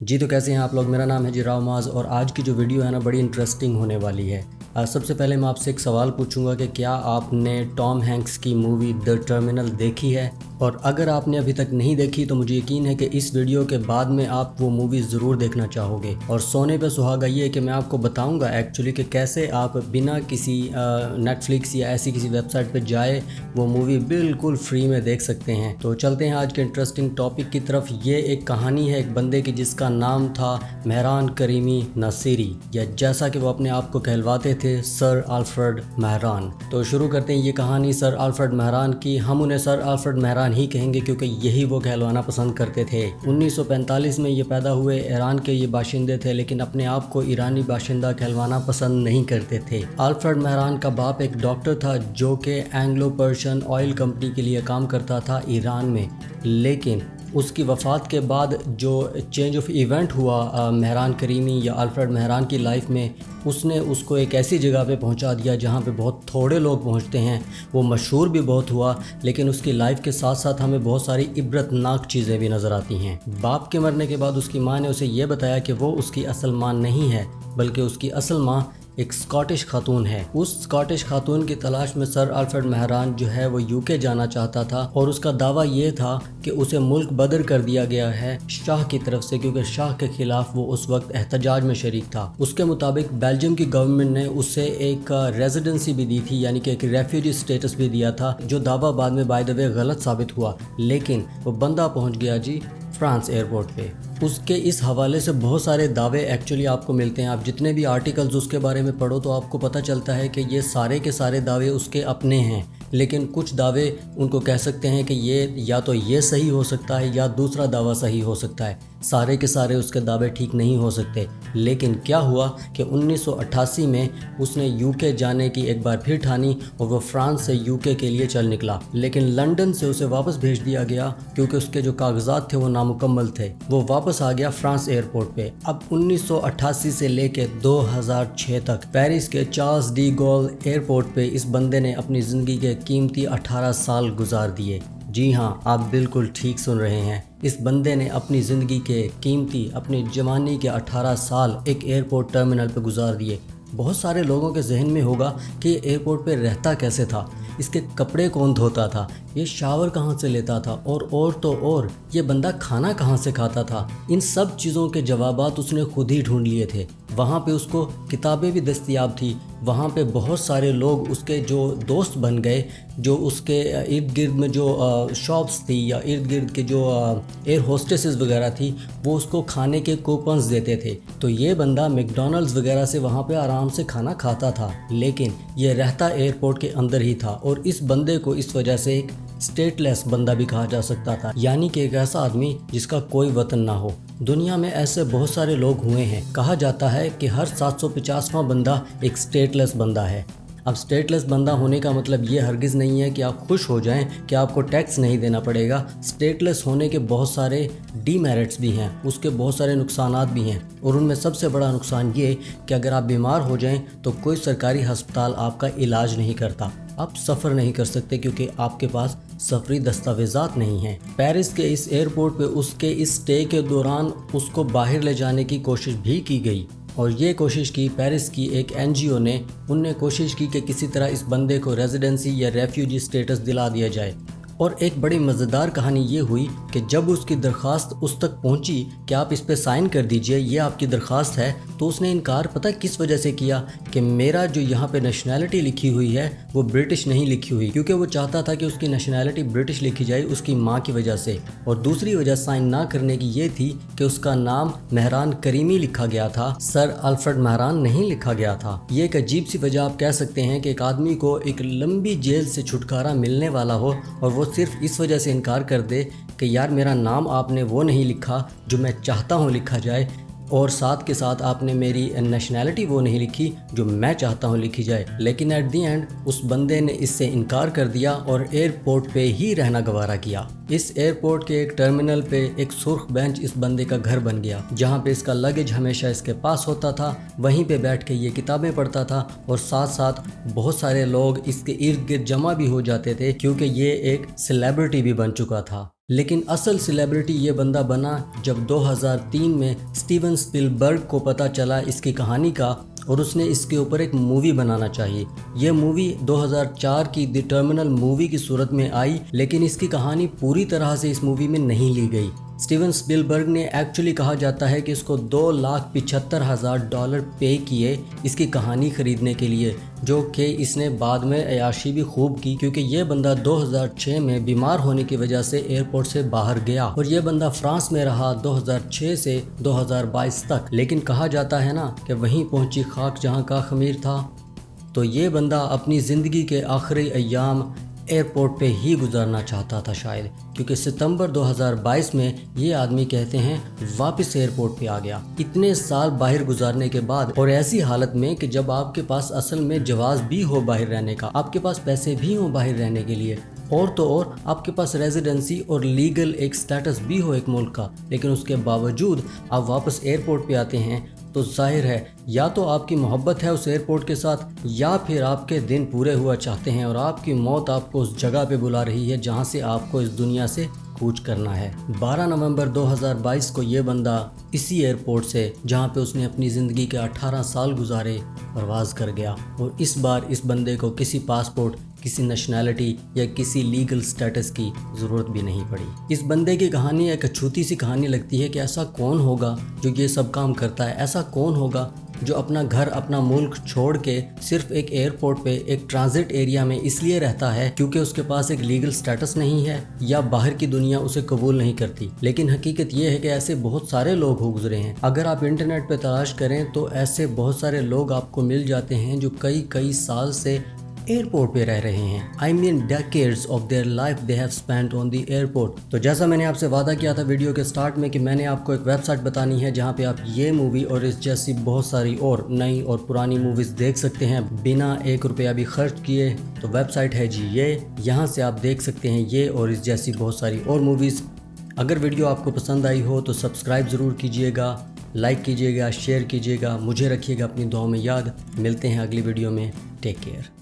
जी तो कैसे हैं आप लोग। मेरा नाम है जी राव माज और आज की जो वीडियो है ना बड़ी इंटरेस्टिंग होने वाली है। सबसे पहले मैं आपसे एक सवाल पूछूंगा कि क्या आपने टॉम हैंक्स की मूवी द टर्मिनल देखी है, और अगर आपने अभी तक नहीं देखी तो मुझे यकीन है कि इस वीडियो के बाद में आप वो मूवी ज़रूर देखना चाहोगे। और सोने पे सुहागा ये है कि मैं आपको बताऊंगा एक्चुअली कि कैसे आप बिना किसी नेटफ्लिक्स या ऐसी किसी वेबसाइट पे जाए वो मूवी बिल्कुल फ्री में देख सकते हैं। तो चलते हैं आज के इंटरेस्टिंग टॉपिक की तरफ। ये एक कहानी है एक बंदे की जिसका नाम था मेहरान करीमी नासिरी, या जैसा कि वो अपने आप को कहलवाते थे सर अल्फ्रेड मेहरान। तो शुरू करते हैं ये कहानी सर अल्फ्रेड मेहरान की। हम उन्हें सर अल्फ्रेड मेहरान ही कहेंगे क्योंकि यही वो कहलवाना पसंद करते थे। 1945 में ये पैदा हुए। ईरान के ये बाशिंदे थे, लेकिन अपने आप को ईरानी बाशिंदा कहलवाना पसंद नहीं करते थे। अल्फ्रेड मेहरान का बाप एक डॉक्टर था जो कि एंग्लो पर्शियन ऑयल कंपनी के लिए काम करता था ईरान में, लेकिन उसकी वफ़ात के बाद जो चेंज ऑफ इवेंट हुआ मेहरान करीमी या अल्फ्रेड मेहरान की लाइफ में, उसने उसको एक ऐसी जगह पे पहुंचा दिया जहां पे बहुत थोड़े लोग पहुंचते हैं। वो मशहूर भी बहुत हुआ, लेकिन उसकी लाइफ के साथ साथ हमें बहुत सारी इबरतनाक चीज़ें भी नज़र आती हैं। बाप के मरने के बाद उसकी माँ ने उसे ये बताया कि वो उसकी असल माँ नहीं है, बल्कि उसकी असल माँ एक स्कॉटिश खातून है। उस स्कॉटिश खातून की तलाश में सर अल्फ्रेड मेहरान जो है वो यूके जाना चाहता था, और उसका दावा ये था कि उसे मुल्क बदर कर दिया गया है शाह की तरफ से, क्योंकि शाह के खिलाफ वो उस वक्त एहतजाज में शरीक था। उसके मुताबिक बेल्जियम की गवर्नमेंट ने उसे एक रेजिडेंसी भी दी थी, यानी कि एक रेफ्यूजी स्टेटस भी दिया था, जो दावा बाद में बाय द वे गलत साबित हुआ। लेकिन वो बंदा पहुंच गया जी फ्रांस एयरपोर्ट पे। उसके इस हवाले से बहुत सारे दावे एक्चुअली आपको मिलते हैं। आप जितने भी आर्टिकल्स उसके बारे में पढ़ो तो आपको पता चलता है कि ये सारे के सारे दावे उसके अपने हैं, लेकिन कुछ दावे उनको कह सकते हैं कि ये या तो ये सही हो सकता है या दूसरा दावा सही हो सकता है। सारे के सारे उसके दावे ठीक नहीं हो सकते। लेकिन क्या हुआ कि 1988 में उसने यूके जाने की एक बार फिर ठानी और वो फ्रांस से यूके के लिए चल निकला, लेकिन लंदन से उसे वापस भेज दिया गया क्योंकि उसके जो कागजात थे वो नामुकम्मल थे। वो वापस आ गया फ्रांस एयरपोर्ट पे। अब 1988 से लेके 2006 तक पेरिस के चार्ल्स डी गॉल एयरपोर्ट पे इस बंदे ने अपनी ज़िंदगी के कीमती 18 साल गुजार दिए। जी हाँ, आप बिल्कुल ठीक सुन रहे हैं। इस बंदे ने अपनी ज़िंदगी के कीमती, अपनी जवानी के 18 साल एक एयरपोर्ट टर्मिनल पे गुजार दिए। बहुत सारे लोगों के जहन में होगा कि एयरपोर्ट पे रहता कैसे था, इसके कपड़े कौन धोता था, ये शावर कहाँ से लेता था, और तो और ये बंदा खाना कहाँ से खाता था। इन सब चीज़ों के जवाबात उसने खुद ही ढूंढ लिए थे। वहाँ पे उसको किताबें भी दस्तयाब थी। वहाँ पे बहुत सारे लोग उसके जो दोस्त बन गए, जो उसके इर्द गिर्द में जो शॉप्स थी या इर्द गिर्द के जो एयर होस्टेसेस वगैरह थी, वो उसको खाने के कूपन्स देते थे। तो ये बंदा मैकडॉनल्ड्स वगैरह से वहाँ पे आराम से खाना खाता था, लेकिन ये रहता एयरपोर्ट के अंदर ही था। और इस बंदे को इस वजह से एक स्टेटलेस बंदा भी कहा जा सकता था, यानी कि एक ऐसा आदमी जिसका कोई वतन ना हो। दुनिया में ऐसे बहुत सारे लोग हुए हैं। कहा जाता है कि हर 750वां बंदा एक स्टेटलेस बंदा है। अब स्टेटलेस बंदा होने का मतलब ये हरगिज़ नहीं है कि आप खुश हो जाएं कि आपको टैक्स नहीं देना पड़ेगा। स्टेटलेस होने के बहुत सारे डीमेरिट्स भी हैं, उसके बहुत सारे नुकसानात भी हैं, और उनमें सबसे बड़ा नुकसान ये कि अगर आप बीमार हो जाएं तो कोई सरकारी अस्पताल आपका इलाज नहीं करता। आप सफ़र नहीं कर सकते क्योंकि आपके पास सफरी दस्तावेज़ात नहीं हैं। पेरिस के इस एयरपोर्ट पे उसके इस स्टे के दौरान उसको बाहर ले जाने की कोशिश भी की गई, और ये कोशिश की पेरिस की एक एनजीओ ने। उनने कोशिश की कि किसी तरह इस बंदे को रेजिडेंसी या रेफ्यूजी स्टेटस दिला दिया जाए। और एक बड़ी मज़ेदार कहानी ये हुई कि जब उसकी दरख्वास्त उस तक पहुंची कि आप इस पे साइन कर दीजिए, ये आपकी दरख्वास्त है, तो उसने इनकार पता किस वजह से किया कि मेरा जो यहाँ पे नेशनैलिटी लिखी हुई है वो ब्रिटिश नहीं लिखी हुई, क्योंकि वो चाहता था कि उसकी नेशनैलिटी ब्रिटिश लिखी जाए उसकी माँ की वजह से। और दूसरी वजह साइन ना करने की ये थी कि उसका नाम मेहरान करीमी लिखा गया था, सर अल्फ्रेड मेहरान नहीं लिखा गया था। ये एक अजीब सी वजह आप कह सकते हैं कि एक आदमी को एक लंबी जेल से छुटकारा मिलने वाला हो और वो सिर्फ इस वजह से इनकार कर दे कि यार मेरा नाम आपने वो नहीं लिखा जो मैं चाहता हूँ लिखा जाए, और साथ के साथ आपने मेरी नेशनैलिटी वो नहीं लिखी जो मैं चाहता हूँ लिखी जाए। लेकिन एट दी एंड उस बंदे ने इससे इनकार कर दिया और एयरपोर्ट पे ही रहना गवारा किया। इस एयरपोर्ट के एक टर्मिनल पे एक सुर्ख बेंच इस बंदे का घर बन गया, जहाँ पे इसका लगेज हमेशा इसके पास होता था। वहीं पे बैठ के ये किताबें पढ़ता था, और साथ साथ बहुत सारे लोग इसके इर्द गिर्द जमा भी हो जाते थे क्योंकि ये एक सेलिब्रिटी भी बन चुका था। लेकिन असल सेलिब्रिटी ये बंदा बना जब 2003 में स्टीवन स्पिलबर्ग को पता चला इसकी कहानी का और उसने इसके ऊपर एक मूवी बनाना चाहिए। ये मूवी 2004 की द टर्मिनल मूवी की सूरत में आई, लेकिन इसकी कहानी पूरी तरह से इस मूवी में नहीं ली गई। स्टीवन स्पिलबर्ग ने एक्चुअली कहा जाता है कि इसको $2,75,000 पे किए इसकी कहानी ख़रीदने के लिए, जो कि इसने बाद में अयाशी भी खूब की, क्योंकि ये बंदा 2006 में बीमार होने की वजह से एयरपोर्ट से बाहर गया और ये बंदा फ्रांस में रहा 2006 से 2022 तक। लेकिन कहा जाता है ना कि वहीं पहुंची खाक जहां का खमीर था। तो ये बंदा अपनी ज़िंदगी के आखिरी अय्याम एयरपोर्ट पे ही गुजारना चाहता था शायद, क्योंकि सितंबर 2022 में ये आदमी कहते हैं वापस एयरपोर्ट पे आ गया इतने साल बाहर गुजारने के बाद, और ऐसी हालत में कि जब आपके पास असल में जवाज़ भी हो बाहर रहने का, आपके पास पैसे भी हो बाहर रहने के लिए, और तो और आपके पास रेजिडेंसी और लीगल एक स्टेटस भी हो एक मुल्क का, लेकिन उसके बावजूद आप वापस एयरपोर्ट पे आते हैं, तो जाहिर है या तो आपकी मोहब्बत है उस एयरपोर्ट के साथ, या फिर आपके दिन पूरे हुआ चाहते हैं और आपकी मौत आपको उस जगह पे बुला रही है जहां से आपको इस दुनिया से कूच करना है। 12 नवंबर 2022 को ये बंदा इसी एयरपोर्ट से, जहां पे उसने अपनी ज़िंदगी के 18 साल गुजारे, परवाज़ कर गया। और इस बार इस बंदे को किसी पासपोर्ट, किसी नेशनैलिटी या किसी लीगल स्टेटस की ज़रूरत भी नहीं पड़ी। इस बंदे की कहानी एक अछूती सी कहानी लगती है कि ऐसा कौन होगा जो ये सब काम करता है, ऐसा कौन होगा जो अपना घर, अपना मुल्क छोड़ के सिर्फ एक एयरपोर्ट पे एक ट्रांजिट एरिया में इसलिए रहता है क्योंकि उसके पास एक लीगल स्टेटस नहीं है या बाहर की दुनिया उसे कबूल नहीं करती। लेकिन हकीकत ये है कि ऐसे बहुत सारे लोग हो गुजरे हैं। अगर आप इंटरनेट पे तलाश करें तो ऐसे बहुत सारे लोग आपको मिल जाते हैं जो कई साल से एयरपोर्ट पे रह रहे हैं। I mean decades of their life they have spent on the airport। तो जैसा मैंने आपसे वादा किया था वीडियो के स्टार्ट में कि मैंने आपको एक वेबसाइट बतानी है जहां पे आप ये मूवी और इस जैसी बहुत सारी और नई और पुरानी मूवीज़ देख सकते हैं बिना ₹1 भी खर्च किए। तो वेबसाइट है जी ये, यहाँ से आप देख सकते हैं ये और इस जैसी बहुत सारी और मूवीज़। अगर वीडियो आपको पसंद आई हो तो सब्सक्राइब ज़रूर कीजिएगा, लाइक कीजिएगा, शेयर कीजिएगा, मुझे रखिएगा अपनी दुआओं में याद। मिलते हैं अगली वीडियो में। Take care.